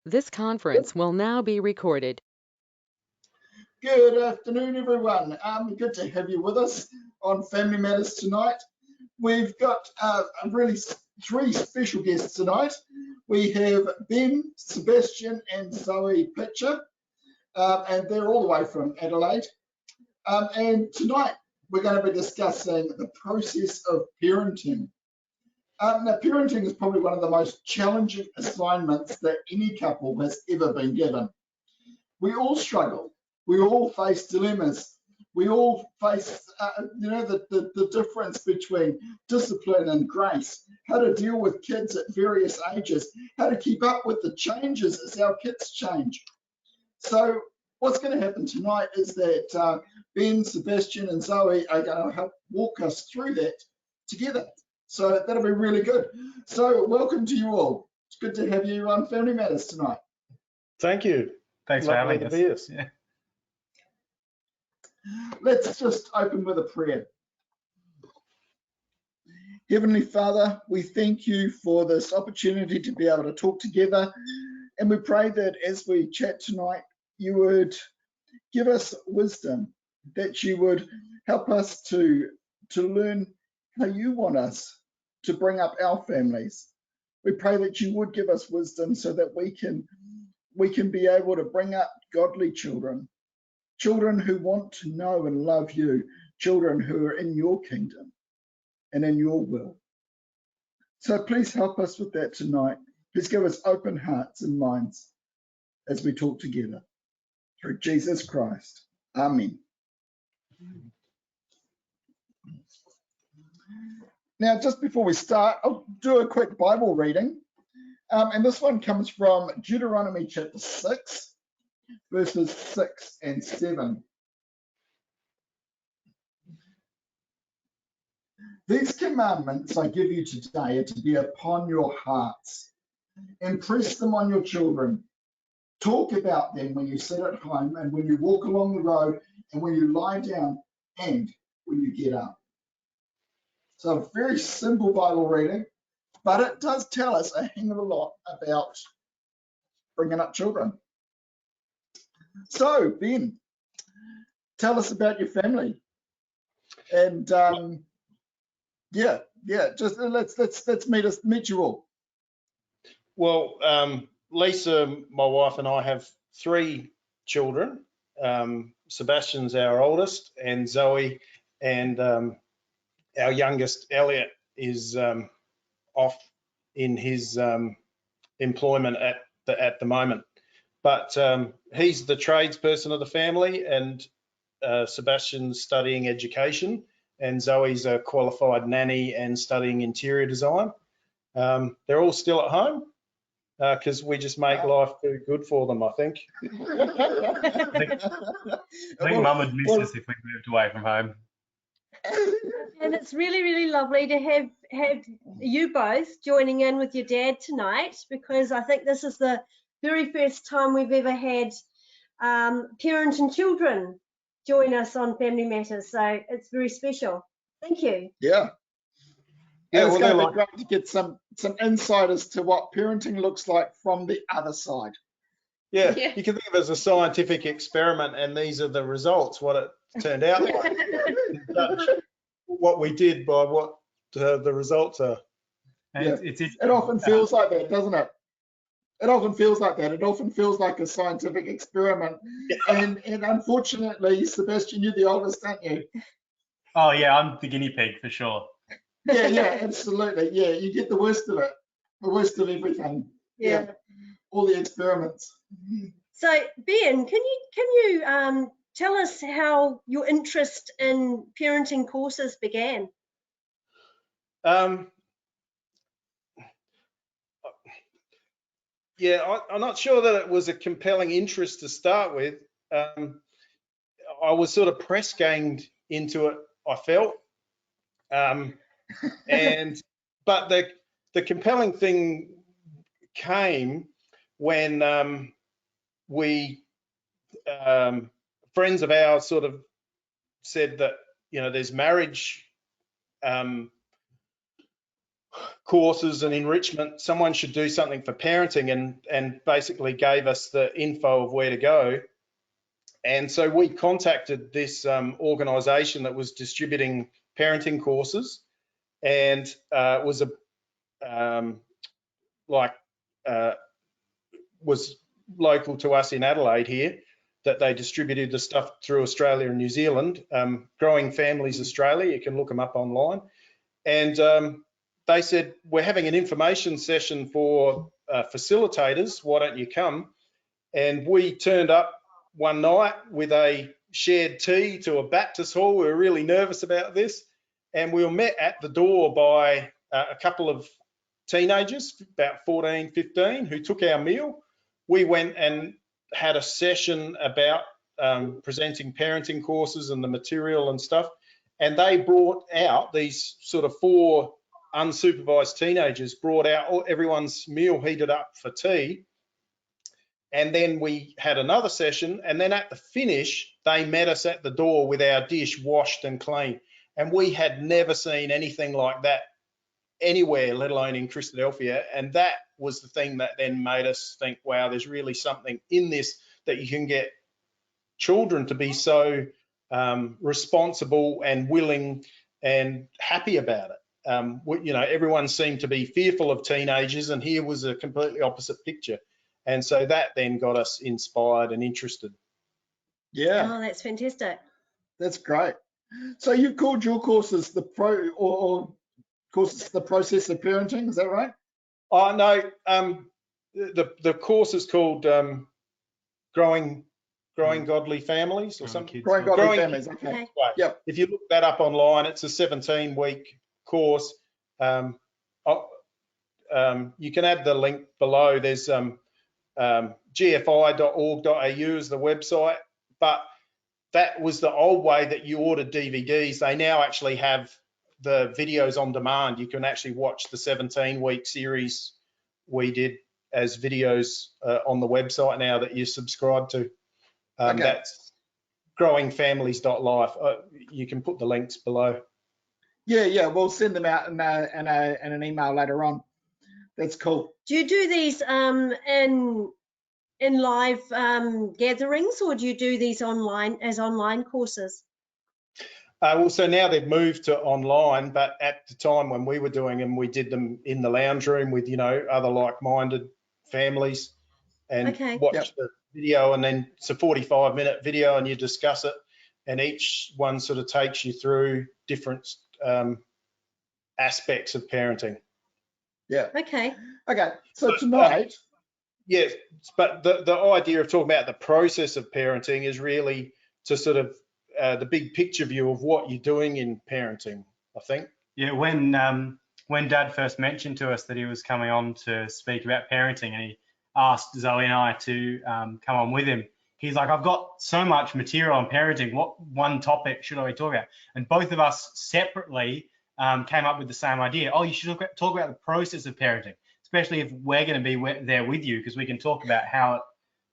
This conference will now be recorded. Good afternoon, everyone. Good to have you with us on Family Matters tonight. We've got really three special guests tonight. We have Ben, Sebastian, and Zoe Pitcher, and they're all the way from Adelaide. And tonight we're going to be discussing the process of parenting. Now, parenting is probably one of the most challenging assignments that any couple has ever been given. We all struggle. We all face dilemmas. We all face, the difference between discipline and grace, how to deal with kids at various ages, how to keep up with the changes as our kids change. So what's going to happen tonight is that Ben, Sebastian, and Zoe are going to help walk us through that together. So that'll be really good. So welcome to you all. It's good to have you on Family Matters tonight. Thank you. Thanks for having us. Yeah. Let's just open with a prayer. Heavenly Father, we thank you for this opportunity to be able to talk together, and we pray that as we chat tonight, you would give us wisdom, that you would help us to learn how you want us to bring up our families. We pray that you would give us wisdom so that we can be able to bring up godly children, children who want to know and love you, children who are in your kingdom and in your will. So please help us with that tonight. Please give us open hearts and minds as we talk together. Through Jesus Christ. Amen. Now, just before we start, I'll do a quick Bible reading. And this one comes from Deuteronomy chapter 6, verses 6 and 7. These commandments I give you today are to be upon your hearts. Impress them on your children. Talk about them when you sit at home and when you walk along the road and when you lie down and when you get up. So a very simple Bible reading, but it does tell us a hell of a lot about bringing up children. So, Ben, tell us about your family. And just let's meet you all. Well, Leesa, my wife, and I have three children. Sebastian's our oldest, and Zoe and our youngest, Elliot, is off in his employment at the moment. But he's the tradesperson of the family, and Sebastian's studying education, and Zoe's a qualified nanny and studying interior design. They're all still at home because we just make life too good for them, I think. I think Mum would miss us if we moved away from home. And it's really, really lovely to have you both joining in with your dad tonight, because I think this is the very first time we've ever had parents and children join us on Family Matters. So it's very special. Thank you. Yeah, it's going to be great to get some insight as to what parenting looks like from the other side. Yeah, you can think of it as a scientific experiment, and these are the results, what it turned out like. What we did by what the results are. Yeah. It often feels like that, doesn't it? It often feels like that. It often feels like a scientific experiment. And unfortunately, Sebastian, you're the oldest, aren't you? Oh yeah, I'm the guinea pig for sure. Yeah, absolutely. Yeah, you get the worst of it, the worst of everything. Yeah. All the experiments. So Ben, can you tell us how your interest in parenting courses began? Yeah, I'm not sure that it was a compelling interest to start with. I was sort of press ganged into it, I felt. But the compelling thing came when friends of ours sort of said that, there's marriage courses and enrichment, someone should do something for parenting, and basically gave us the info of where to go. And so we contacted this organisation that was distributing parenting courses, and it was was local to us in Adelaide here, that they distributed the stuff through Australia and New Zealand. Growing Families Australia, you can look them up online. And they said, we're having an information session for facilitators, why don't you come? And we turned up one night with a shared tea to a Baptist hall. We were really nervous about this. And we were met at the door by a couple of teenagers, about 14, 15, who took our meal. We went and had a session about presenting parenting courses and the material and stuff. And they brought out, these sort of 4 unsupervised teenagers brought out everyone's meal heated up for tea. And then we had another session, and then at the finish, they met us at the door with our dish washed and clean. And we had never seen anything like that anywhere, let alone in Christadelphia. And that was the thing that then made us think, wow, there's really something in this, that you can get children to be so responsible and willing and happy about it. You know, everyone seemed to be fearful of teenagers, and here was a completely opposite picture. And so that then got us inspired and interested. Yeah. Oh, that's fantastic. That's great. So you've called your courses the courses the process of parenting, is that right? Oh no, the course is called Growing Godly Families or something. Growing Godly Families. Okay. Okay. Right. Yep. If you look that up online, it's a 17-week course. You can add the link below. There's gfi.org.au is the website, but that was the old way that you ordered DVDs. They now actually have the videos on demand. You can actually watch the 17-week series we did as videos on the website now that you subscribe to. Okay. That's growingfamilies.life. You can put the links below. Yeah, we'll send them out in an email later on. That's cool. Do you do these in live gatherings, or do you do these online courses? Well, so now they've moved to online, but at the time when we were doing them, we did them in the lounge room with, you know, other like-minded families, and watch the video, and then it's a 45-minute video and you discuss it, and each one sort of takes you through different aspects of parenting. Yeah. Okay. So tonight. Yes, but the idea of talking about the process of parenting is really to sort of the big picture view of what you're doing in parenting, I think. Yeah, when Dad first mentioned to us that he was coming on to speak about parenting, and he asked Zoe and I to come on with him, he's like, I've got so much material on parenting. What one topic should I talk about? And both of us separately came up with the same idea. Oh, you should talk about the process of parenting, especially if we're going to be there with you, because we can talk about how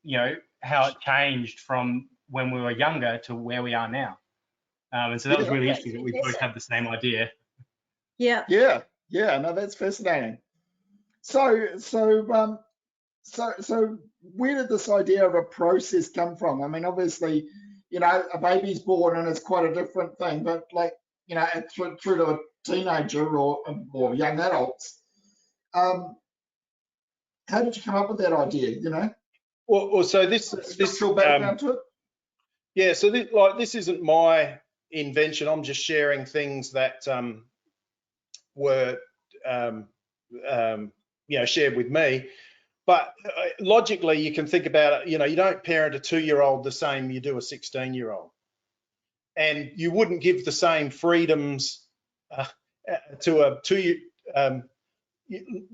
it changed from when we were younger to where we are now. And so that was really interesting that we both had the same idea. Yeah. No, that's fascinating. So where did this idea of a process come from? I mean, obviously, you know, a baby's born and it's quite a different thing, but like, you know, through to a teenager or young adults, how did you come up with that idea, you know? Well, so this background to it? Yeah, so this isn't my invention. I'm just sharing things that were shared with me. But logically, you can think about it. You know, you don't parent a 2-year-old the same you do a 16-year-old, and you wouldn't give the same freedoms to a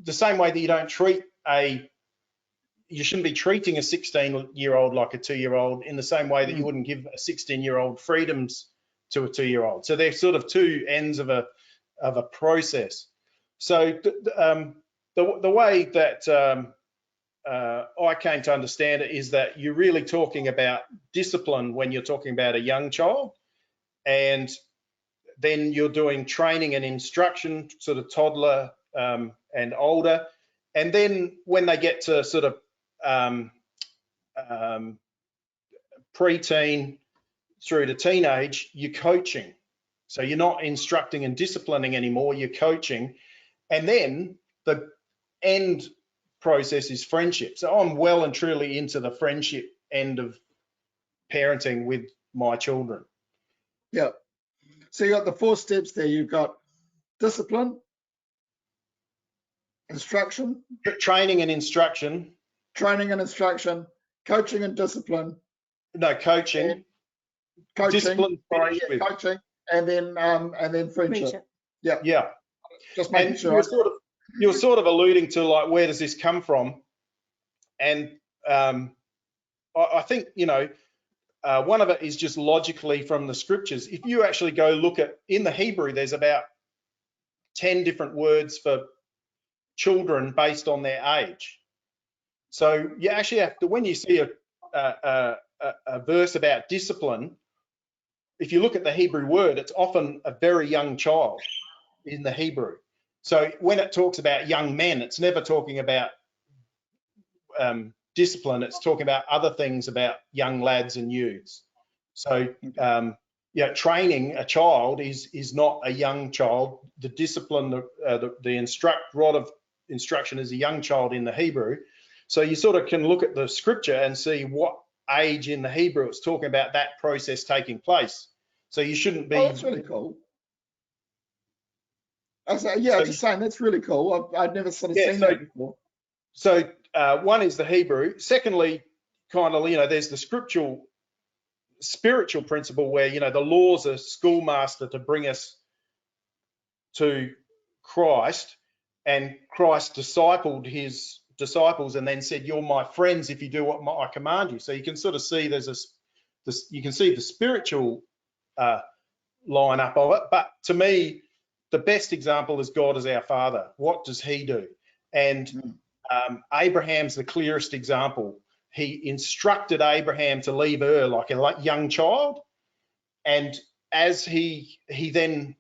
the same way that you don't treat you shouldn't be treating a 16-year-old like a 2-year-old in the same way that you wouldn't give a 16-year-old freedoms to a 2-year-old. So they're sort of two ends of a process. So the way that I came to understand it is that you're really talking about discipline when you're talking about a young child, and then you're doing training and instruction, sort of toddler and older. And then when they get to sort of preteen through to teenage, you're coaching. So you're not instructing and disciplining anymore, you're coaching. And then the end process is friendship. So I'm well and truly into the friendship end of parenting with my children. Yeah. So you got the 4 steps there. You've got discipline, instruction, Training and instruction. training and instruction, coaching and discipline. No, coaching. Coaching, Discipline, sorry, finish with. coaching, and then friendship. Friendship. Yeah. Yeah. Just making And sure. you're sort of alluding to, like, where does this come from? And I think, you know, one of it is just logically from the scriptures. If you actually go look at, in the Hebrew, there's about 10 different words for children based on their age. So you actually have to, when you see a verse about discipline, if you look at the Hebrew word, it's often a very young child in the Hebrew. So when it talks about young men, it's never talking about discipline, it's talking about other things about young lads and youths. So yeah, training a child is not a young child. The discipline, the rod of instruction is a young child in the Hebrew. So you sort of can look at the scripture and see what age in the Hebrew it's talking about that process taking place. So you shouldn't be. Oh, that's really cool. I was just saying that's really cool. I'd never sort of seen that before. So one is the Hebrew. Secondly, kind of, you know, there's the spiritual principle where, you know, the law's a schoolmaster to bring us to Christ, and Christ discipled his disciples and then said, "You're my friends if you do what I command you." So you can sort of see you can see the spiritual lineup of it. But to me, the best example is God as our Father. What does He do? And Abraham's the clearest example. He instructed Abraham to leave Ur like a young child, and as he then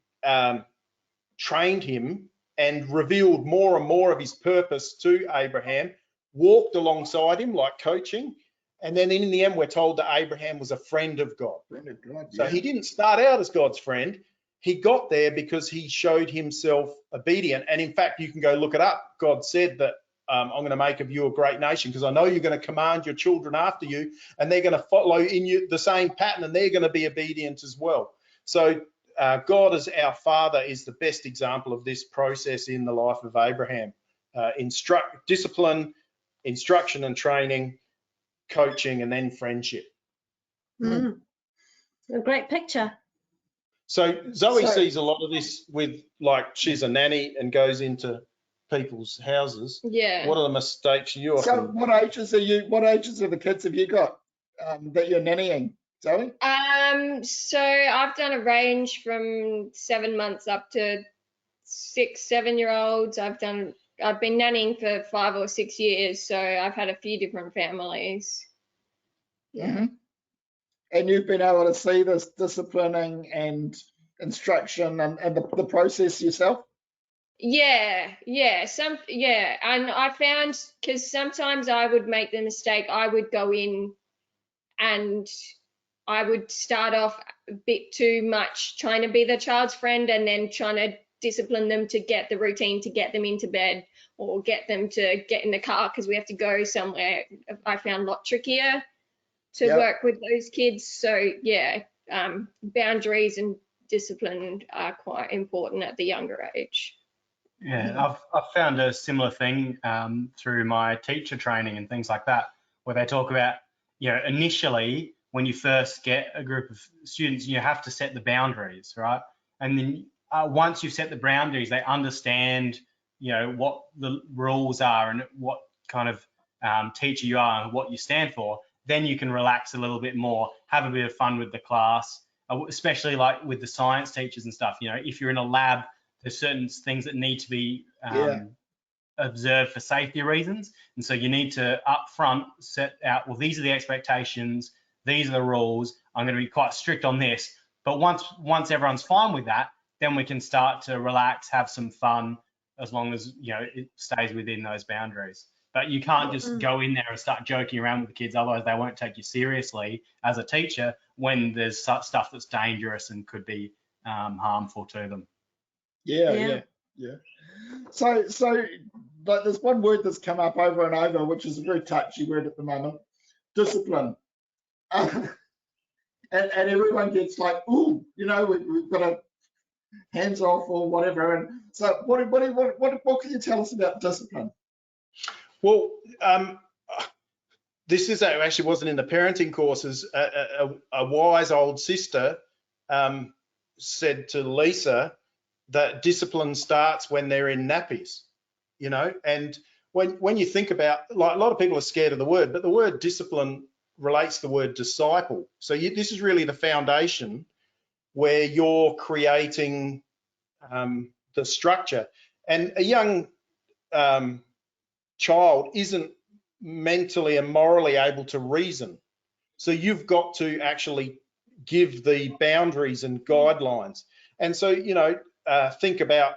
trained him and revealed more and more of his purpose to Abraham, walked alongside him like coaching, and then in the end we're told that Abraham was a friend of God. Friend of God, So yeah. he didn't start out as God's friend. He got there because he showed himself obedient. And in fact, you can go look it up. God said that I'm going to make of you a great nation because I know you're going to command your children after you, and they're going to follow in you the same pattern, and they're going to be obedient as well. So God as our Father is the best example of this process in the life of Abraham. Discipline, instruction and training, coaching, and then friendship. A great picture. So Zoe sees a lot of this with, like, she's a nanny and goes into people's houses. Yeah. What are the mistakes you So often? what ages of the kids have you got that you're nannying, Zoe? So I've done a range from 7 months up to 6, 7-year-olds. I've been nannying for 5 or 6 years, so I've had a few different families. Yeah. And you've been able to see this disciplining and instruction and the process yourself? Yeah. And I found, because sometimes I would make the mistake, I would go in and I would start off a bit too much trying to be the child's friend and then trying to discipline them to get the routine, to get them into bed or get them to get in the car because we have to go somewhere. I found a lot trickier to work with those kids. So yeah, boundaries and discipline are quite important at the younger age. Yeah, I've found a similar thing through my teacher training and things like that, where they talk about, you know, initially when you first get a group of students, you have to set the boundaries, right? And then once you've set the boundaries, they understand, you know, what the rules are and what kind of teacher you are and what you stand for. Then you can relax a little bit more, have a bit of fun with the class, especially like with the science teachers and stuff. You know, if you're in a lab, there's certain things that need to be observed for safety reasons. And so you need to up front set out, well, these are the expectations, these are the rules, I'm going to be quite strict on this. But once everyone's fine with that, then we can start to relax, have some fun, as long as, you know, it stays within those boundaries. But you can't just go in there and start joking around with the kids, otherwise they won't take you seriously as a teacher when there's stuff that's dangerous and could be harmful to them. Yeah. So but there's one word that's come up over and over, which is a very touchy word at the moment: discipline. And everyone gets like, ooh, you know, we've got a hands off or whatever. And so what can you tell us about discipline? Well, this is actually wasn't in the parenting courses. A wise old sister said to Leesa that discipline starts when they're in nappies, you know. And when you think about, like, a lot of people are scared of the word, but the word discipline relates to the word disciple. So this is really the foundation where you're creating the structure. And a young child isn't mentally and morally able to reason. So you've got to actually give the boundaries and guidelines. And so, you know, think about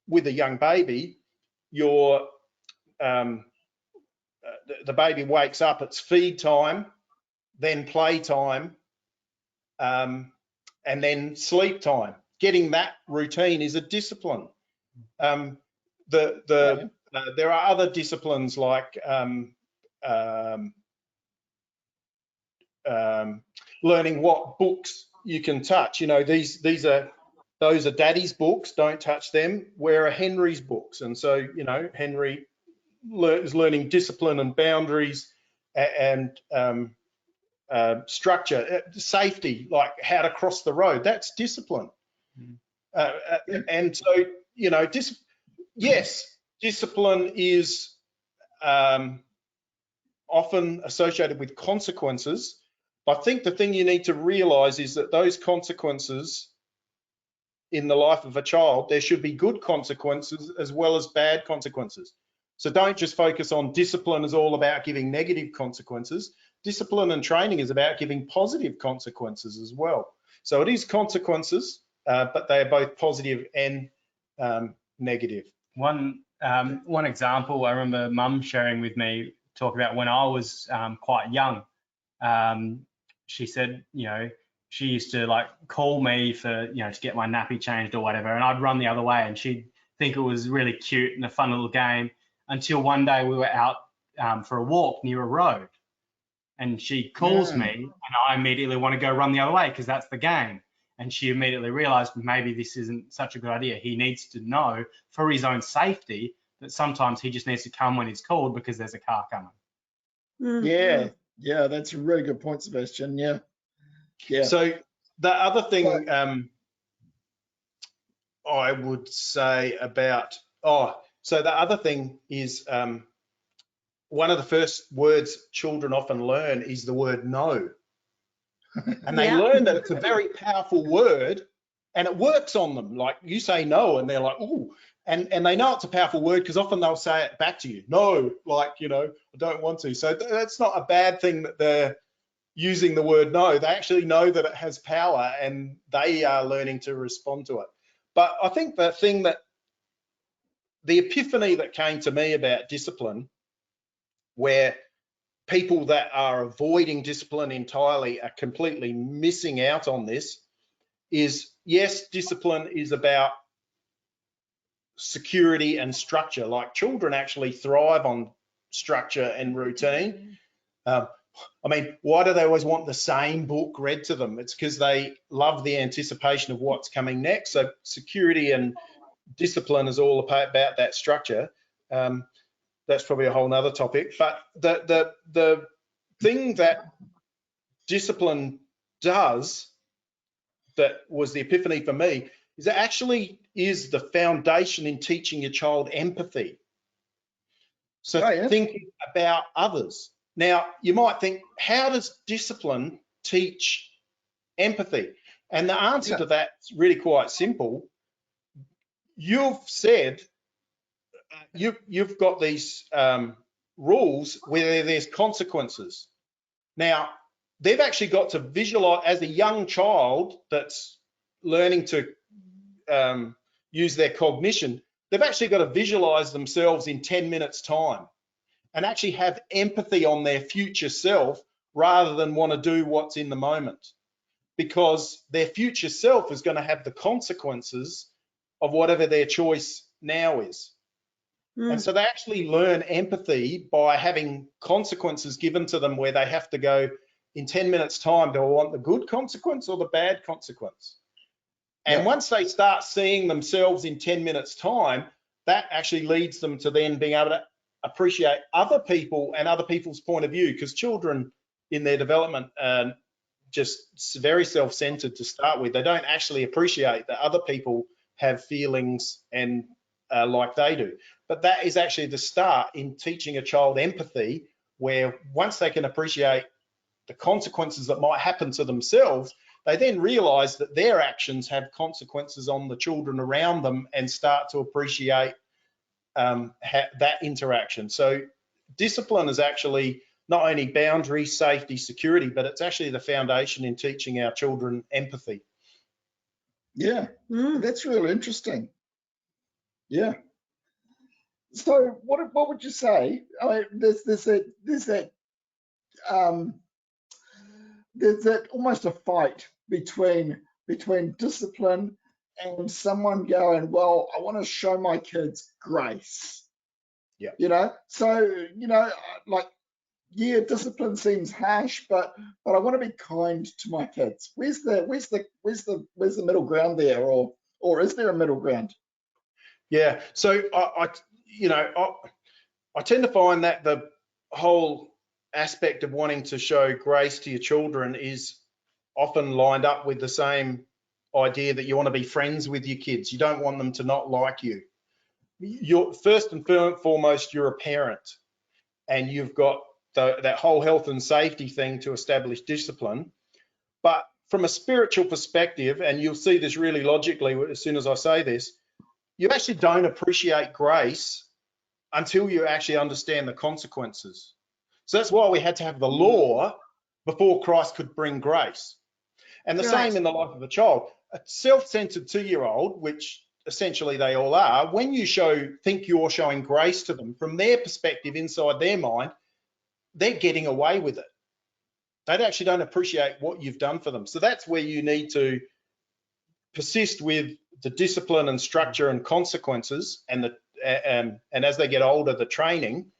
with a young baby, the baby wakes up, it's feed time, then play time, and then sleep time. Getting that routine is a discipline. There are other disciplines like learning what books you can touch. You know, those are Daddy's books, don't touch them. Where are Henry's books? And so, you know, Henry is learning discipline and boundaries and structure, safety, like how to cross the road. That's discipline. And so, you know, yes, discipline is often associated with consequences. I think the thing you need to realize is that those consequences in the life of a child, there should be good consequences as well as bad consequences. So don't just focus on discipline as all about giving negative consequences. Discipline and training is about giving positive consequences as well. So it is consequences, but they are both positive and negative. One example I remember Mum sharing with me, talk about when I was quite young. She said, you know, she used to like call me for, you know, to get my nappy changed or whatever, and I'd run the other way, and she'd think it was really cute and a fun little game, until one day we were out for a walk near a road, and she calls me, and I immediately want to go run the other way because that's the game. And she immediately realized maybe this isn't such a good idea. He needs to know for his own safety that sometimes he just needs to come when he's called because there's a car coming. Yeah, that's a really good point, Sebastian. Yeah. So the other thing I would say about, so the other thing is one of the first words children often learn is the word no. And they learn that it's a very powerful word and it works on them. Like you say no and they're like, ooh, and they know it's a powerful word because often they'll say it back to you. No, like, you know, I don't want to. So that's not a bad thing that they're using the word no. They actually know that it has power and they are learning to respond to it. But I think the epiphany that came to me about discipline, where people that are avoiding discipline entirely are completely missing out on this, is yes, discipline is about security and structure. Like children actually thrive on structure and routine. I mean, why do they always want the same book read to them? It's because they love the anticipation of what's coming next. So security and discipline is all about that structure. That's probably a whole nother topic. But the thing that discipline does, that was the epiphany for me, is it actually is the foundation in teaching your child empathy. So thinking about others. Now, you might think, how does discipline teach empathy? And the answer to that is really quite simple. You've said you've got these rules where there's consequences. Now, they've actually got to visualize, as a young child that's learning to use their cognition, they've actually got to visualize themselves in 10 minutes time and actually have empathy on their future self rather than want to do what's in the moment, because their future self is going to have the consequences of whatever their choice now is. And so they actually learn empathy by having consequences given to them where they have to go, in 10 minutes time, do I want the good consequence or the bad consequence? And Yeah. once they start seeing themselves in 10 minutes time, that actually leads them to then being able to appreciate other people and other people's point of view, because children in their development are just very self-centered to start with. They don't actually appreciate that other people have feelings and like they do. But that is actually the start in teaching a child empathy, where once they can appreciate the consequences that might happen to themselves, they then realize that their actions have consequences on the children around them and start to appreciate that interaction. So discipline is actually not only boundary, safety, security, but it's actually the foundation in teaching our children empathy. Yeah, that's really interesting. Yeah. So what would you say? I mean, there's that almost a fight between discipline and someone going, well, I want to show my kids grace. Yeah. You know, so like, yeah, discipline seems harsh, but I want to be kind to my kids. Where's the middle ground there, or is there a middle ground? Yeah. So I tend to find that the whole aspect of wanting to show grace to your children is often lined up with the same idea that you want to be friends with your kids. You don't want them to not like you. You're first and foremost, you're a parent, and you've got that whole health and safety thing to establish discipline. But from a spiritual perspective, and you'll see this really logically as soon as I say this, you actually don't appreciate grace until you actually understand the consequences. So that's why we had to have the law before Christ could bring grace. And the same in the life of a child. A self-centered 2-year-old, which essentially they all are, when you think you're showing grace to them, from their perspective inside their mind, they're getting away with it. They actually don't appreciate what you've done for them. So that's where you need to persist with the discipline and structure and consequences, and as they get older, the training.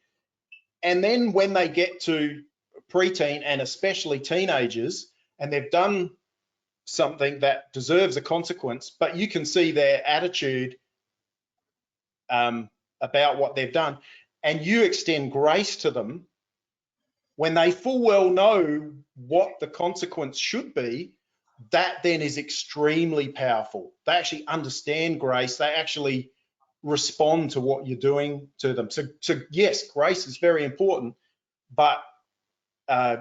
And then when they get to preteen and especially teenagers, and they've done something that deserves a consequence, but you can see their attitude about what they've done, and you extend grace to them when they full well know what the consequence should be, that then is extremely powerful. They actually understand grace. They actually respond to what you're doing to them. So yes, grace is very important, but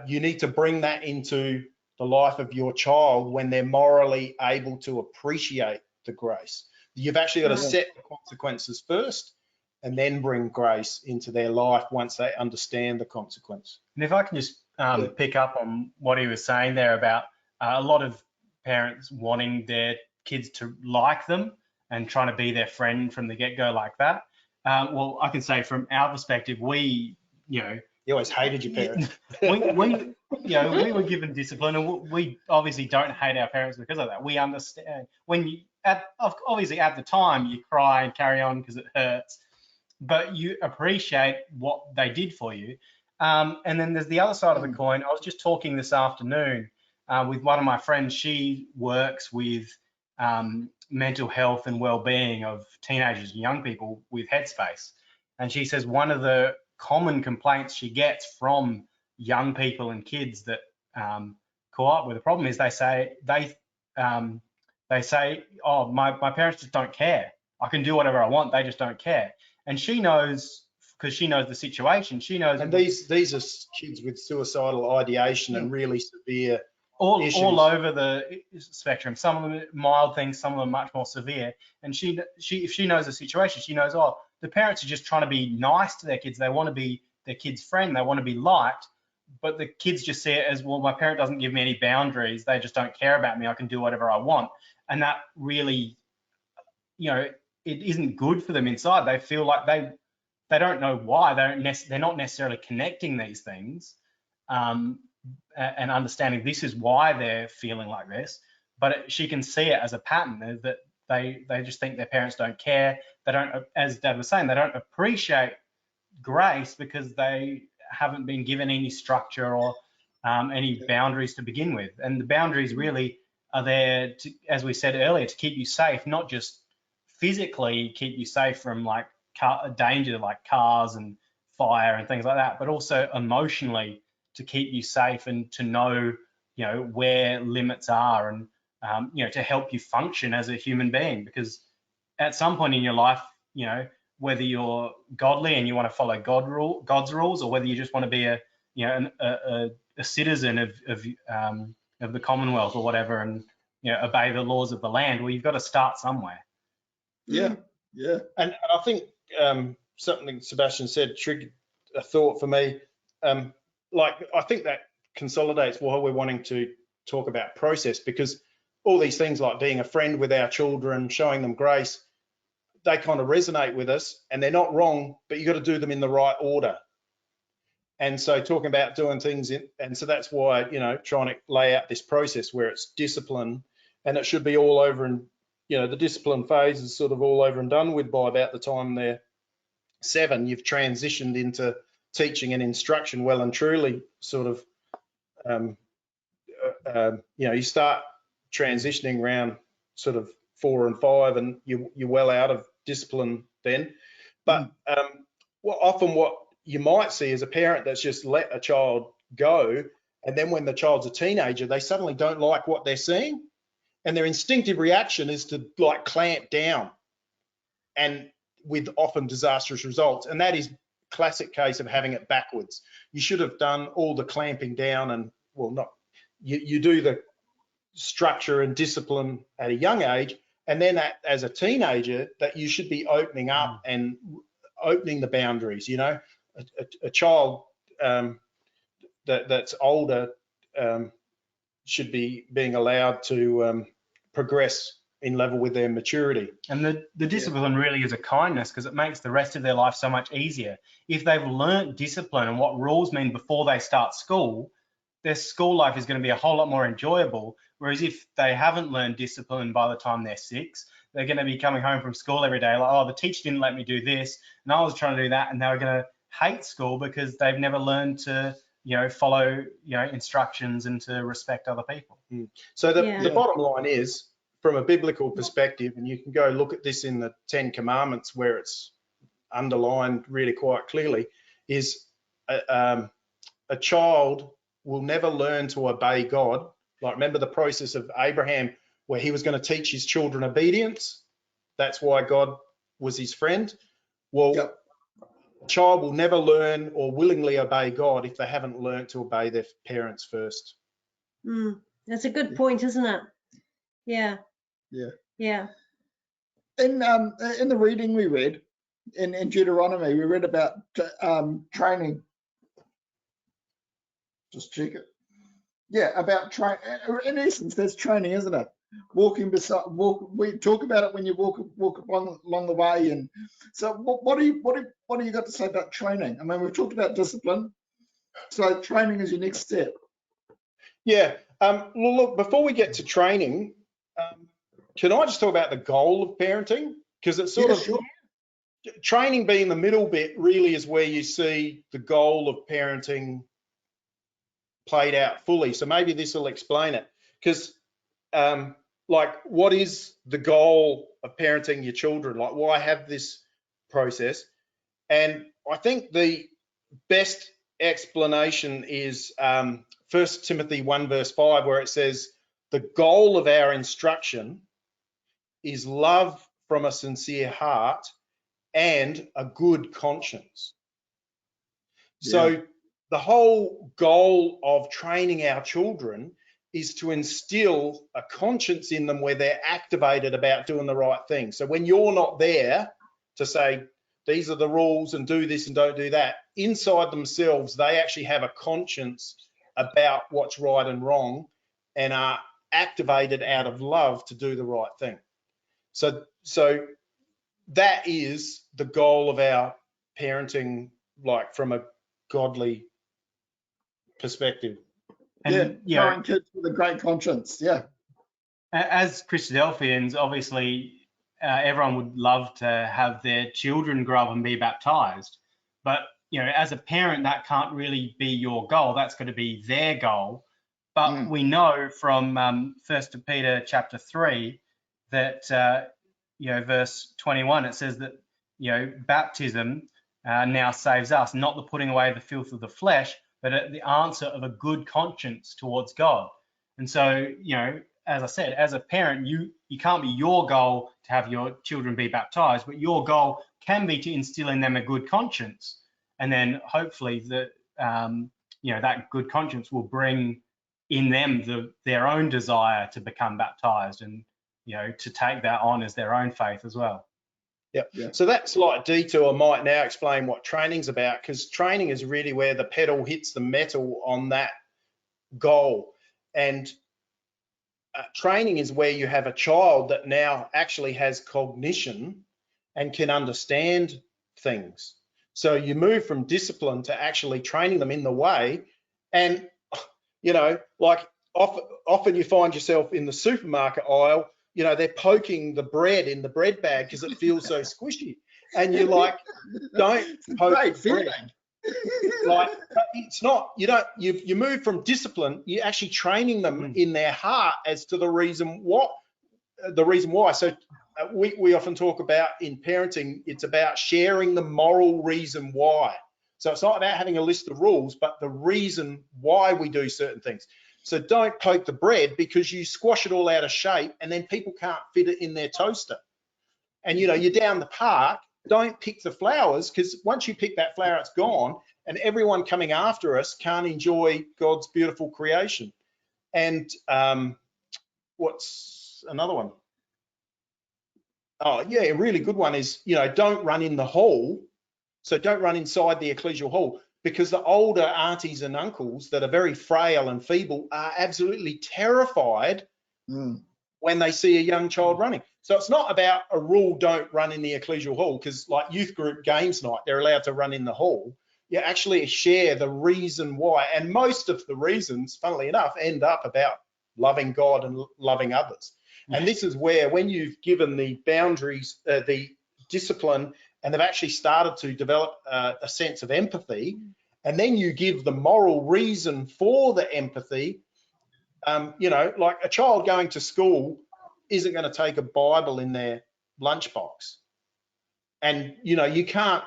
you need to bring that into the life of your child when they're morally able to appreciate the grace. You've actually got to set the consequences first and then bring grace into their life once they understand the consequence. And if I can just pick up on what he was saying there about a lot of parents wanting their kids to like them and trying to be their friend from the get-go like that. Well, I can say from our perspective, we always hated your parents. we were given discipline, and we obviously don't hate our parents because of that. We understand when obviously at the time you cry and carry on because it hurts, but you appreciate what they did for you. And then there's the other side of the coin. I was just talking this afternoon with one of my friends. She works with mental health and well-being of teenagers and young people with Headspace, and she says one of the common complaints she gets from young people and kids that caught up with the problem is they say, oh, my parents just don't care. I can do whatever I want. They just don't care. And she knows, because she knows the situation. She knows. And these are kids with suicidal ideation and really severe issues. All over the spectrum. Some of them are mild things, some of them are much more severe. And if she knows the situation, she knows, oh, the parents are just trying to be nice to their kids. They want to be their kid's friend. They want to be liked. But the kids just see it as, well, my parent doesn't give me any boundaries. They just don't care about me. I can do whatever I want. And that really, it isn't good for them inside. They feel like they don't know why. They're not necessarily connecting these things and understanding this is why they're feeling like this. But she can see it as a pattern, that they just think their parents don't care. They don't, as Dad was saying, they don't appreciate grace because they haven't been given any structure or any boundaries to begin with. And the boundaries really are there to, as we said earlier, to keep you safe, not just physically keep you safe from like danger like cars and fire and things like that, but also emotionally to keep you safe and to know, you know, where limits are and, you know, to help you function as a human being. Because at some point in your life, you know, whether you're godly and you want to follow God's rules, or whether you just want to be a, you know, a citizen of the Commonwealth or whatever, and, you know, obey the laws of the land, well, you've got to start somewhere. Yeah, yeah. And I think something Sebastian said triggered a thought for me. Like, I think that consolidates why we're wanting to talk about process, because all these things like being a friend with our children, showing them grace, they kind of resonate with us, and they're not wrong, but you got to do them in the right order. And so talking about doing things and so that's why, you know, trying to lay out this process where it's discipline, and it should be all over, and, you know, the discipline phase is sort of all over and done with by about the time they're 7. You've transitioned into teaching and instruction well and truly, sort of, you know, you start transitioning around sort of 4 and 5, and you're well out of discipline then. But often what you might see is a parent that's just let a child go, and then when the child's a teenager, they suddenly don't like what they're seeing, and their instinctive reaction is to like clamp down, and with often disastrous results. And that is classic case of having it backwards. You should have done all the clamping down, and well, not you do the structure and discipline at a young age, and then as a teenager that you should be opening up and opening the boundaries. You know, a child that's older should be being allowed to progress in level with their maturity. And the discipline really is a kindness, because it makes the rest of their life so much easier. If they've learnt discipline and what rules mean before they start school, their school life is going to be a whole lot more enjoyable. Whereas if they haven't learned discipline by the time they're 6, they're going to be coming home from school every day like, oh, the teacher didn't let me do this, and I was trying to do that, and they're going to hate school because they've never learned to, you know, follow, you know, instructions and to respect other people. So the bottom line is, from a biblical perspective, and you can go look at this in the 10 Commandments where it's underlined really quite clearly, is a child will never learn to obey God. Like, remember the process of Abraham where he was going to teach his children obedience? That's why God was his friend. Well, a child will never learn or willingly obey God if they haven't learned to obey their parents first. That's a good point, isn't it? Yeah. In the reading we read in Deuteronomy, we read about training. Just check it. Yeah, about train. In essence, that's training, isn't it? We talk about it when you walk along the way. And so, what do you got to say about training? I mean, we've talked about discipline. So training is your next step. Yeah. Well, look, before we get to training, can I just talk about the goal of parenting? Because it's sort of sure. Training being the middle bit really is where you see the goal of parenting played out fully. So maybe this will explain it. Because like, what is the goal of parenting your children? Like, why have this process? And I think the best explanation is 1 Timothy 1 verse 5, where it says, the goal of our instruction is love from a sincere heart and a good conscience. So the whole goal of training our children is to instill a conscience in them where they're activated about doing the right thing. So when you're not there to say, these are the rules and do this and don't do that, inside themselves, they actually have a conscience about what's right and wrong and are activated out of love to do the right thing. So that is the goal of our parenting, like from a godly perspective. And growing kids with a great conscience. Yeah. As Christadelphians, obviously, everyone would love to have their children grow up and be baptized. But, as a parent, that can't really be your goal. That's got to be their goal. But we know from 1 Peter chapter 3 that, verse 21, it says that, baptism now saves us, not the putting away the filth of the flesh, but the answer of a good conscience towards God. And so, as I said, as a parent, you can't be your goal to have your children be baptized, but your goal can be to instill in them a good conscience. And then hopefully that good conscience will bring in them their own desire to become baptized and, to take that on as their own faith as well. Yeah. So that slight detour might now explain what training's about, because training is really where the pedal hits the metal on that goal. And training is where you have a child that now actually has cognition and can understand things. So you move from discipline to actually training them in the way. And, like often you find yourself in the supermarket aisle, they're poking the bread in the bread bag because it feels so squishy. And you're like, don't poke the bread. Like, it's not, you move from discipline, you're actually training them in their heart as to the reason why. So we often talk about in parenting, it's about sharing the moral reason why. So it's not about having a list of rules, but the reason why we do certain things. So don't poke the bread because you squash it all out of shape and then people can't fit it in their toaster. And, you're down the park, don't pick the flowers, because once you pick that flower, it's gone, and everyone coming after us can't enjoy God's beautiful creation. And what's another one? Oh, yeah, a really good one is, don't run in the hall. So don't run inside the ecclesial hall, because the older aunties and uncles that are very frail and feeble are absolutely terrified when they see a young child running. So it's not about a rule, don't run in the ecclesial hall, because like youth group games night, they're allowed to run in the hall. You actually share the reason why. And most of the reasons, funnily enough, end up about loving God and loving others. And this is where, when you've given the boundaries, the discipline, and they've actually started to develop a sense of empathy, and then you give the moral reason for the empathy. Like a child going to school isn't going to take a Bible in their lunchbox. And, you can't,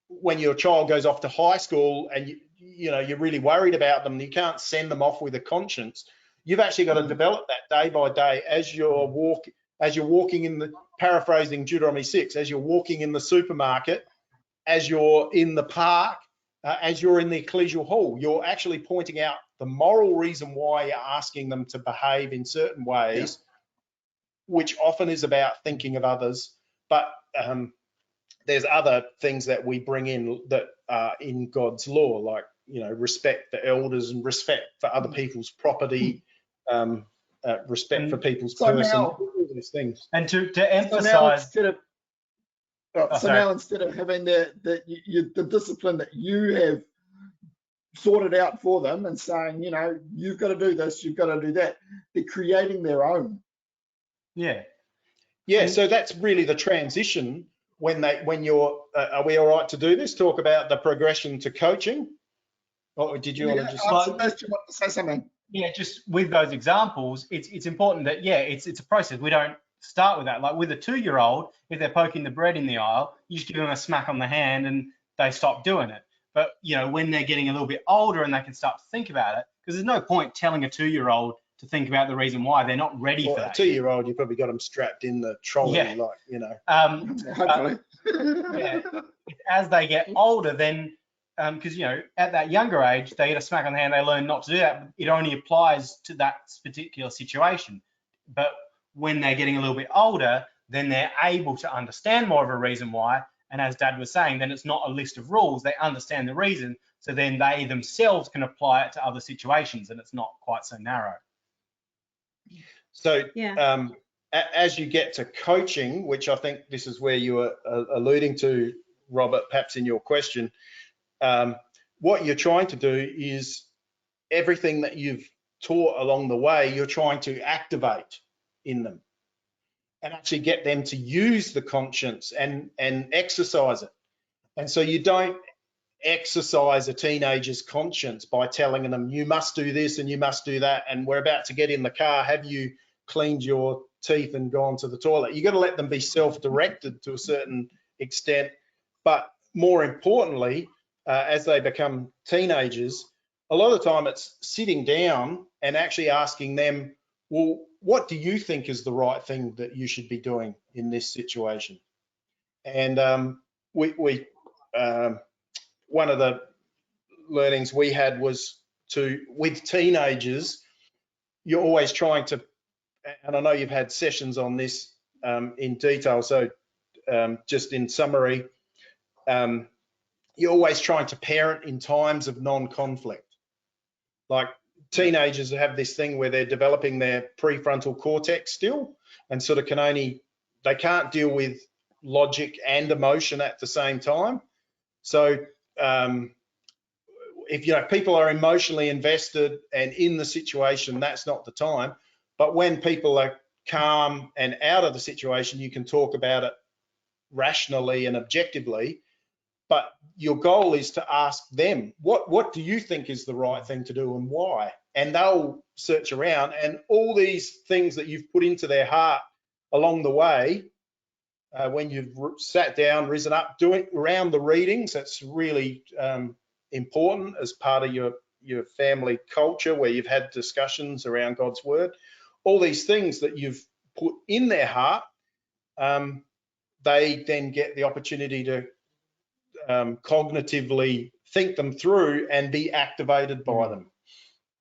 when your child goes off to high school and, you're really worried about them, you can't send them off with a conscience. You've actually got to develop that day by day as you're walking in the, paraphrasing Deuteronomy 6, as you're walking in the supermarket, as you're in the park, as you're in the ecclesial hall. You're actually pointing out the moral reason why you're asking them to behave in certain ways, which often is about thinking of others. But there's other things that we bring in that are in God's law, like, respect for elders and respect for other people's property, respect for people's person, all those things. And to emphasize. So now instead of having the discipline that you have sorted out for them and saying, you've got to do this, you've got to do that, they're creating their own. Yeah. So that's really the transition when you're, are we all right to do this? Talk about the progression to coaching? Or did you want to just... Sebastian, want to say something? Yeah, just with those examples, it's important that, it's a process. We don't start with that. Like with a 2-year-old, if they're poking the bread in the aisle, you just give them a smack on the hand and they stop doing it. But, when they're getting a little bit older and they can start to think about it, because there's no point telling a 2-year-old to think about the reason why. They're not ready for that. A 2-year-old, you probably got them strapped in the trolley, Hopefully. As they get older, then, because, at that younger age, they get a smack on the hand, they learn not to do that. It only applies to that particular situation. But when they're getting a little bit older, then they're able to understand more of a reason why. And as Dad was saying, then it's not a list of rules. They understand the reason. So then they themselves can apply it to other situations, and it's not quite so narrow. So as you get to coaching, which I think this is where you were alluding to, Robert, perhaps in your question, what you're trying to do is everything that you've taught along the way, you're trying to activate in them and actually get them to use the conscience and exercise it. And so you don't exercise a teenager's conscience by telling them, you must do this and you must do that, and we're about to get in the car, have you cleaned your teeth and gone to the toilet? You got to let them be self-directed to a certain extent, but more importantly, as they become teenagers, a lot of the time it's sitting down and actually asking them, well, what do you think is the right thing that you should be doing in this situation? And one of the learnings we had was with teenagers, you're always trying to, and I know you've had sessions on this in detail, so just in summary, you're always trying to parent in times of non-conflict. Like teenagers have this thing where they're developing their prefrontal cortex still, and sort of they can't deal with logic and emotion at the same time. So if people are emotionally invested and in the situation, that's not the time. But when people are calm and out of the situation, you can talk about it rationally and objectively. But your goal is to ask them, what do you think is the right thing to do and why? And they'll search around, and all these things that you've put into their heart along the way, when you've sat down, risen up, doing around the readings, that's really important as part of your family culture, where you've had discussions around God's word. All these things that you've put in their heart, they then get the opportunity to cognitively think them through and be activated by them.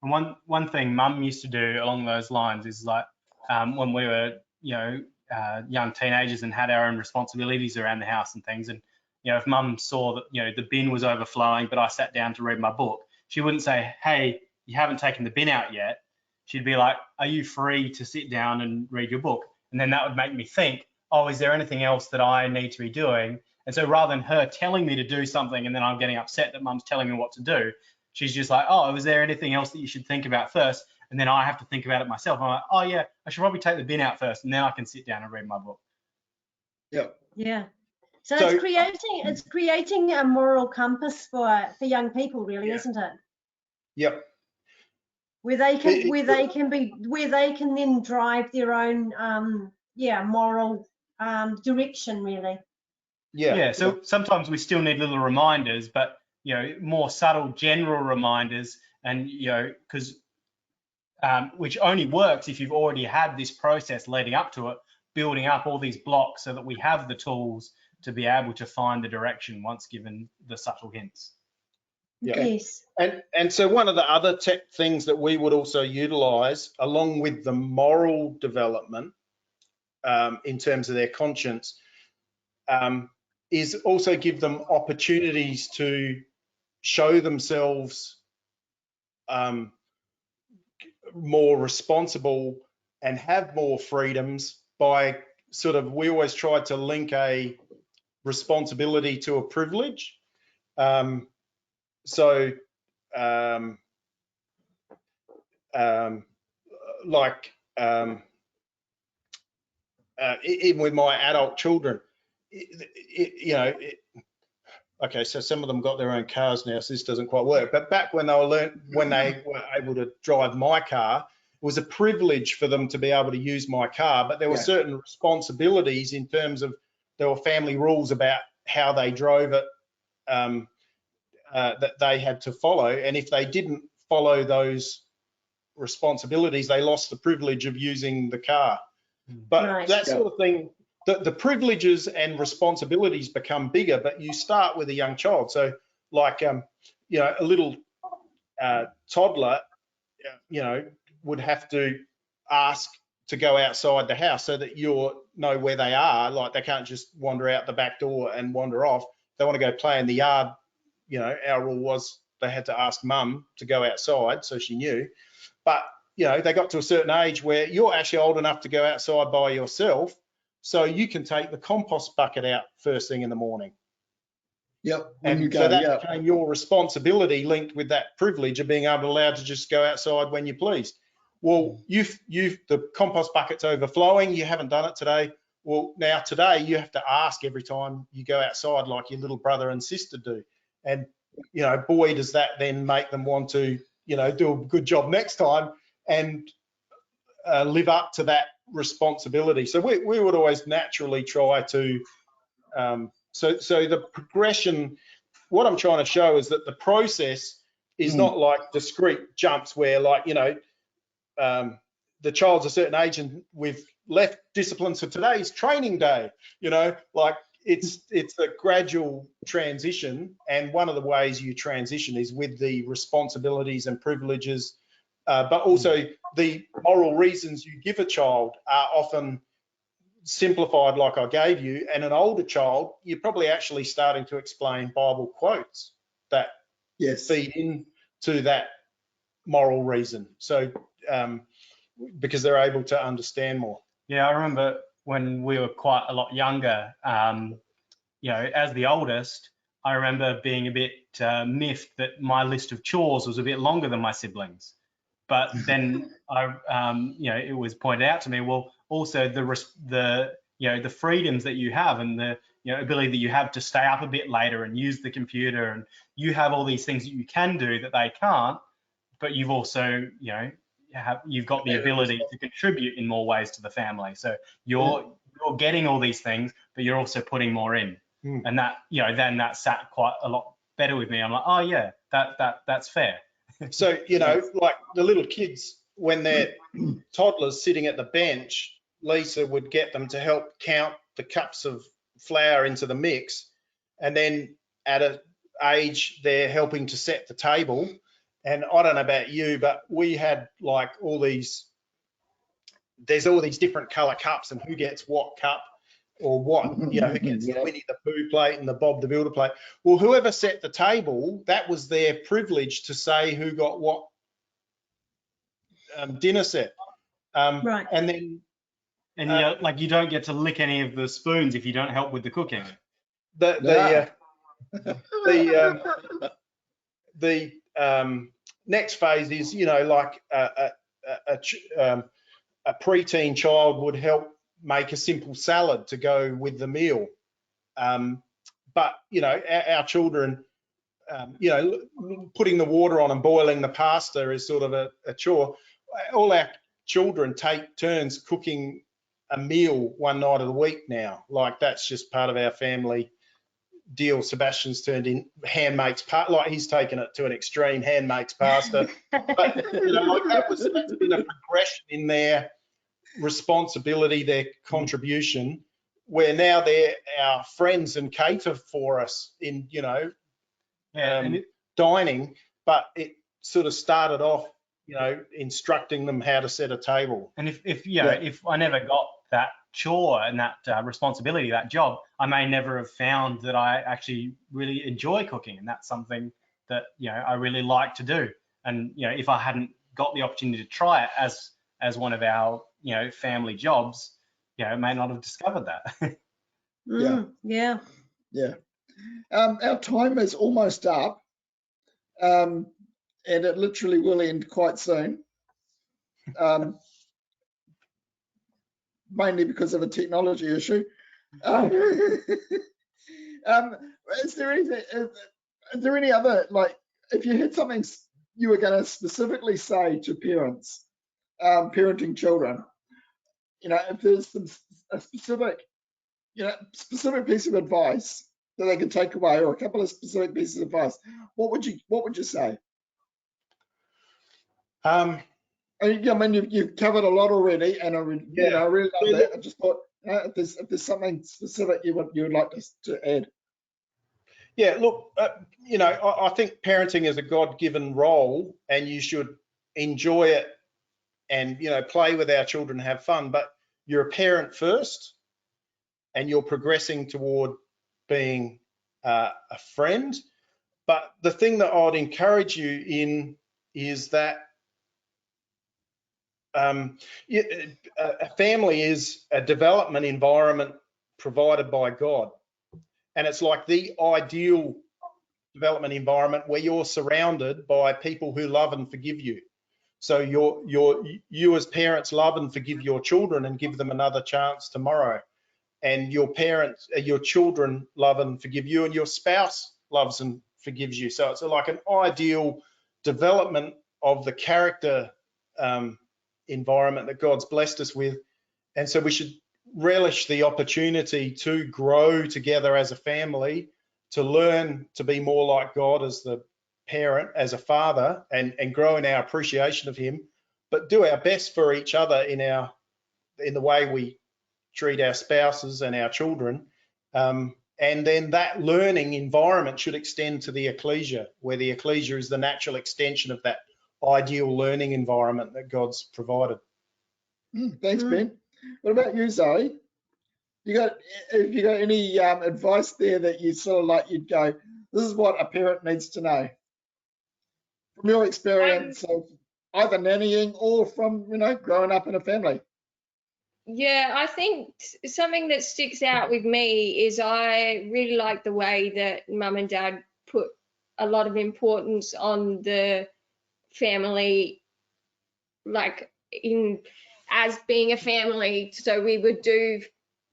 And one thing Mum used to do along those lines is like when we were young teenagers and had our own responsibilities around the house and things, and if Mum saw that the bin was overflowing but I sat down to read my book, she wouldn't say, hey, you haven't taken the bin out yet. She'd be like, are you free to sit down and read your book? And then that would make me think, oh, is there anything else that I need to be doing? And so rather than her telling me to do something and then I'm getting upset that Mum's telling me what to do, she's just like, oh, is there anything else that you should think about first? And then I have to think about it myself. I'm like, oh yeah, I should probably take the bin out first, and then I can sit down and read my book. Yeah. So it's creating a moral compass for young people, really, isn't it? Yep. Where they can then drive their own moral direction, really. Yeah. So sometimes we still need little reminders, but more subtle general reminders, and because which only works if you've already had this process leading up to it, building up all these blocks so that we have the tools to be able to find the direction once given the subtle hints. Yeah. Yes. And so one of the other things that we would also utilize along with the moral development in terms of their conscience is also give them opportunities to show themselves more responsible and have more freedoms by we always try to link a responsibility to a privilege. Even with my adult children, okay, so some of them got their own cars now, so this doesn't quite work. But back when they were able to drive my car, it was a privilege for them to be able to use my car. But there were certain responsibilities in terms of there were family rules about how they drove it that they had to follow. And if they didn't follow those responsibilities, they lost the privilege of using the car. But that sort of thing, the privileges and responsibilities become bigger, but you start with a young child. So like, a little toddler, would have to ask to go outside the house so that you know where they are. Like they can't just wander out the back door and wander off. They want to go play in the yard. Our rule was they had to ask Mum to go outside, so she knew. But you know, they got to a certain age where you're actually old enough to go outside by yourself, so you can take the compost bucket out first thing in the morning. Yep. When you And go, so that yeah. became your responsibility, linked with that privilege of being allowed to just go outside when you please. Well, the compost bucket's overflowing. You haven't done it today. Well, now today you have to ask every time you go outside, like your little brother and sister do. And, you know, boy, does that then make them want to, you know, do a good job next time and live up to that responsibility. So we would always naturally try to, so the progression, what I'm trying to show is that the process is not like discrete jumps where, like, you know, the child's a certain age and we've left discipline, so today's training day, you know, like it's a gradual transition. And one of the ways you transition is with the responsibilities and privileges, but also the moral reasons you give a child are often simplified, like I gave you. And an older child, you're probably actually starting to explain Bible quotes that feed into that moral reason. So because they're able to understand more. Yeah, I remember when we were quite a lot younger, you know, as the oldest, I remember being a bit miffed that my list of chores was a bit longer than my siblings. But then you know, it was pointed out to me, well, also the you know, the freedoms that you have and the, you know, ability that you have to stay up a bit later and use the computer, and you have all these things that you can do that they can't, but you've also, you know, you've got the ability to contribute in more ways to the family. So you're getting all these things, but you're also putting more in. And that, you know, then that sat quite a lot better with me. I'm like, oh yeah, that's fair. So, you know, like the little kids, when they're toddlers sitting at the bench, Leesa would get them to help count the cups of flour into the mix. And then at an age, they're helping to set the table. And I don't know about you, but we had like there's all these different color cups and who gets what cup or what, you know, who gets the Winnie the Pooh plate and the Bob the Builder plate. Well, whoever set the table, that was their privilege to say who got what dinner set. Right. And then, and you know, like, you don't get to lick any of the spoons if you don't help with the cooking. the next phase is, you know, like a preteen child would help make a simple salad to go with the meal. But, you know, our children, you know, putting the water on and boiling the pasta is sort of a chore. All our children take turns cooking a meal one night of the week now. Like, that's just part of our family deal. Sebastian's turned in hand makes pasta, like he's taken it to an extreme, hand makes pasta. But, you know, like that's been a progression in their responsibility, their contribution, where now they're our friends and cater for us in, you know, dining. But it sort of started off, you know, instructing them how to set a table. And if you know, if I never got that chore and that responsibility, that job, I may never have found that I actually really enjoy cooking, and that's something that, you know, I really like to do. And, you know, if I hadn't got the opportunity to try it as one of our, you know, family jobs, you know, I may not have discovered that. Yeah. Our time is almost up, and it literally will end quite soon, mainly because of a technology issue. Is there any other, like, if you had something you were going to specifically say to parents parenting children, you know, if there's a specific piece of advice that they can take away, or a couple of specific pieces of advice, what would you say? I mean, you've covered a lot already, and I really love that. I just thought, if there's something specific you would like to add. Yeah, look, you know, I think parenting is a God-given role, and you should enjoy it and, you know, play with our children, have fun. But you're a parent first, and you're progressing toward being a friend. But the thing that I'd encourage you in is that A family is a development environment provided by God, and it's like the ideal development environment where you're surrounded by people who love and forgive you. So you as parents love and forgive your children and give them another chance tomorrow. And your children love and forgive you, and your spouse loves and forgives you. So it's like an ideal development of the character environment that God's blessed us with. And so we should relish the opportunity to grow together as a family, to learn to be more like God as the parent, as a father, and grow in our appreciation of him, but do our best for each other in the way we treat our spouses and our children. And then that learning environment should extend to the ecclesia, where the ecclesia is the natural extension of that ideal learning environment that God's provided. Thanks, Ben. What about you, Zoe? Have you got any advice there that you sort of like, you'd go, this is what a parent needs to know from your experience of either nannying or from, growing up in a family? Yeah, I think something that sticks out with me is I really like the way that mum and dad put a lot of importance on the family, like as being a family. So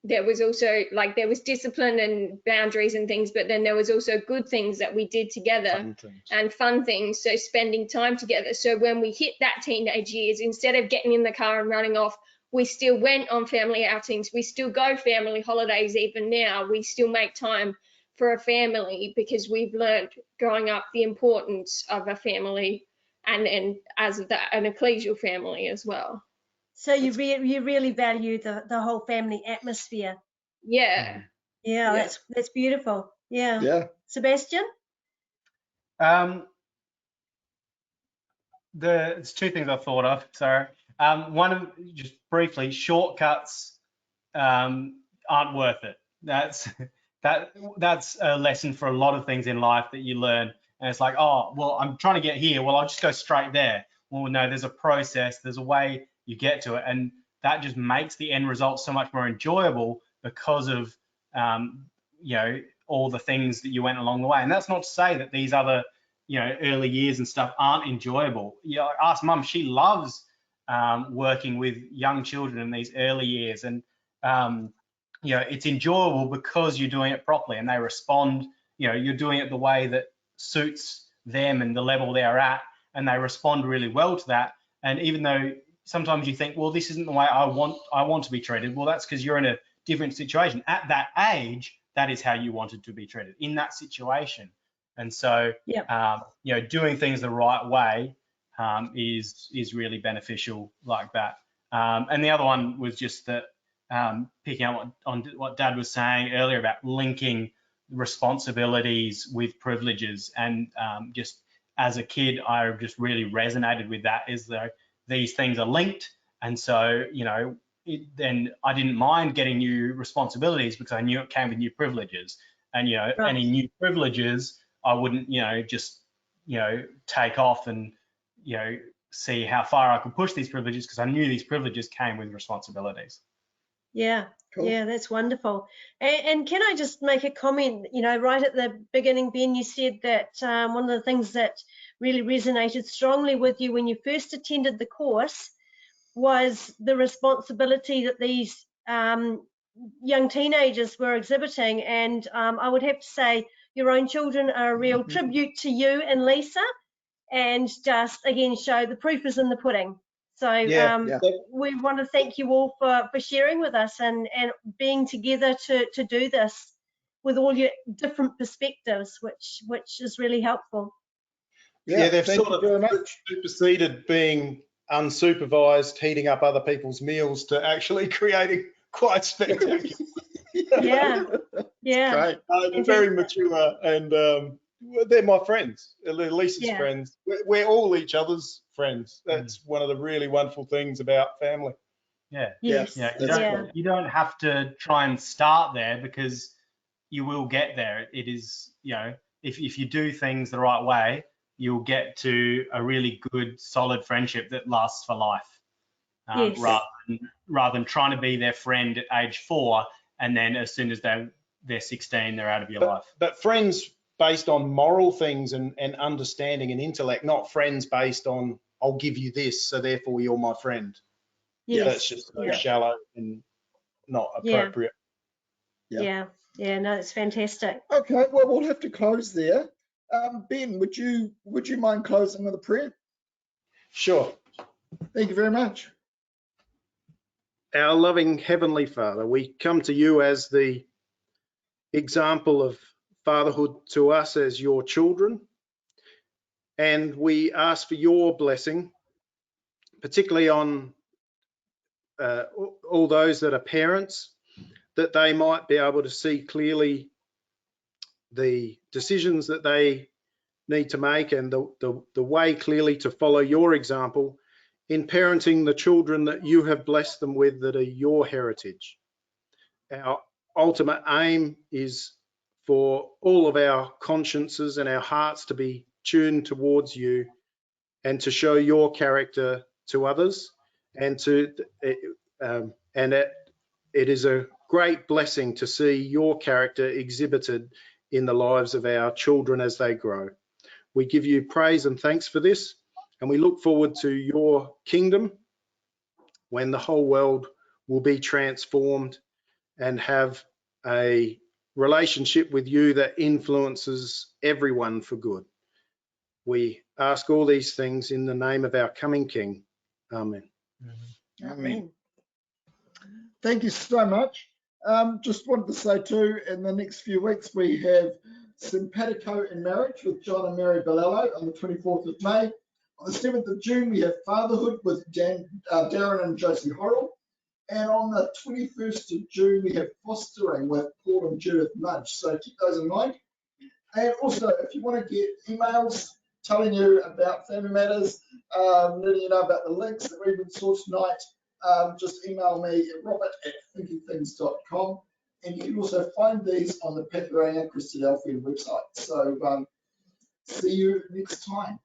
there was discipline and boundaries and things, but then there was also good things that we did together and fun things. So spending time together. So when we hit that teenage years, instead of getting in the car and running off, we still went on family outings. We still go family holidays. Even now, we still make time for a family, because we've learned growing up the importance of a family and as an ecclesial family as well. So you really value the whole family atmosphere. Yeah. Yeah, that's beautiful. Yeah. Yeah. Sebastian? There's two things I thought of. So one of, just briefly, shortcuts aren't worth it. That's a lesson for a lot of things in life that you learn. And it's like, oh, well, I'm trying to get here. Well, I'll just go straight there. Well, no, there's a process. There's a way you get to it, and that just makes the end result so much more enjoyable because of all the things that you went along the way. And that's not to say that these other early years and stuff aren't enjoyable. Ask mum, she loves working with young children in these early years, and it's enjoyable because you're doing it properly and they respond. You're doing it the way that suits them and the level they're at, and they respond really well to that. And even though sometimes you think, well, this isn't the way I want to be treated, well, that's because you're in a different situation at that age. That is how you wanted to be treated in that situation. And so, doing things the right way is really beneficial like that. And the other one was just that picking up on what Dad was saying earlier about linking responsibilities with privileges. And just as a kid, I just really resonated with that, is that these things are linked. And so, then I didn't mind getting new responsibilities because I knew it came with new privileges. And, any new privileges, I wouldn't, just, take off and, see how far I could push these privileges, because I knew these privileges came with responsibilities. Yeah, Cool. Yeah, that's wonderful. And can I just make a comment? Right at the beginning, Ben, you said that one of the things that really resonated strongly with you when you first attended the course was the responsibility that these young teenagers were exhibiting. And I would have to say your own children are a real tribute to you and Leesa, and just, again, show the proof is in the pudding. So we want to thank you all for sharing with us and being together to do this with all your different perspectives, which is really helpful. Yeah, they've thank sort you very of much. superseded being unsupervised, heating up other people's meals, to actually creating quite spectacular. Yeah. Great. They're very mature, and they're my friends. They're Lisa's friends. We're all each other's friends. That's one of the really wonderful things about family. Yeah. Yes. You don't have to try and start there, because you will get there. It is, if you do things the right way, you'll get to a really good, solid friendship that lasts for life. Yes. rather than trying to be their friend at age 4, and then as soon as they're 16, they're out of your life. But friends based on moral things and understanding and intellect, not friends based on, I'll give you this, so therefore you're my friend. Yes. That's just so shallow and not appropriate. Yeah. No, it's fantastic. Okay, well, we'll have to close there. Ben, would you mind closing with a prayer? Sure. Thank you very much. Our loving Heavenly Father, we come to you as the example of fatherhood to us as your children, and we ask for your blessing, particularly on all those that are parents, that they might be able to see clearly the decisions that they need to make and the way clearly to follow your example in parenting the children that you have blessed them with, that are your heritage. Our ultimate aim is for all of our consciences and our hearts to be tuned towards you and to show your character to others, and it is a great blessing to see your character exhibited in the lives of our children as they grow. We give you praise and thanks for this, and we look forward to your kingdom when the whole world will be transformed and have a relationship with you that influences everyone for good. We ask all these things in the name of our coming King. Amen. Amen. Thank you so much. Just wanted to say too, in the next few weeks, we have Simpatico in Marriage with John and Mary Bellello on the 24th of May. On the 7th of June, we have Fatherhood with Darren and Josie Horrell. And on the 21st of June, we have Fostering with Paul and Judith Mudge. So keep those in mind. And also, if you want to get emails telling you about family matters, letting you know about the links that we've been sourced tonight, just email me at robert@thinkingthings.com. And you can also find these on the Patharanga Christadelphian website. So see you next time.